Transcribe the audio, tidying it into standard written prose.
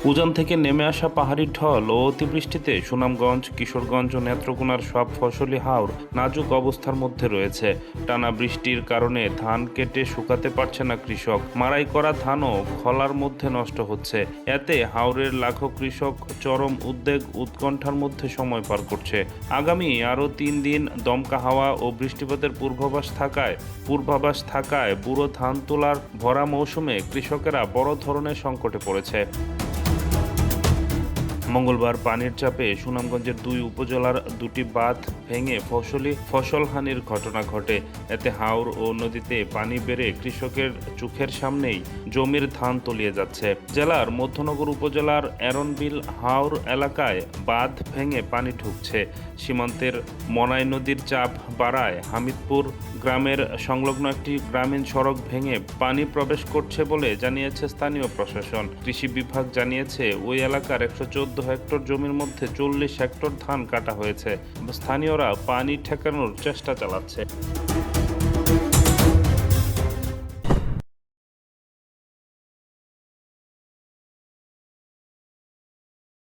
উজান থেকে নেমে আসা পাহাড়ি ঢল ও অতিবৃষ্টিতে সুনামগঞ্জ, কিশোরগঞ্জ ও নেত্রকোনার সব ফসলি হাওর নাজুক অবস্থার মধ্যে রয়েছে। টানা বৃষ্টির কারণে ধান কেটে শুকাতে পারছে না কৃষক। মাড়াই করা ধানও খলার মধ্যে নষ্ট হচ্ছে। এতে হাওরের লাখো কৃষক চরম উদ্বেগ, উৎকণ্ঠার মধ্যে সময় পার করছে। আগামী আরও 3 দিন দমকা হাওয়া ও বৃষ্টিপাতের পূর্বাভাস থাকায় বুড়ো ধান তোলার ভরা মৌসুমে কৃষকেরা বড় ধরনের সংকটে পড়েছে। মঙ্গলবার পানির চাপে সুনামগঞ্জের 2 উপজেলার 2টি বাঁধ ভেঙে ফসলহানির ঘটনা ঘটে। এতে হাওর ও নদীতে পানি বেড়ে কৃষকের চোখের সামনেই জমির ধান তলিয়ে যাচ্ছে। জেলার মধ্যনগর উপজেলার এরনবিল হাওর এলাকায় বাঁধ ভেঙে পানি ঢুকছে। সীমান্তের মনাই নদীর চাপ বাড়ায় হামিদপুর গ্রামের সংলগ্ন একটি গ্রামীণ সড়ক ভেঙে পানি প্রবেশ করছে বলে জানিয়েছে স্থানীয় প্রশাসন। কৃষি বিভাগ জানিয়েছে ওই এলাকার 114 হেক্টর জমির মধ্যে 40 হেক্টর ধান কাটা হয়েছে। স্থানীয়রা পানি ঠেকানোর চেষ্টা চালাচ্ছে।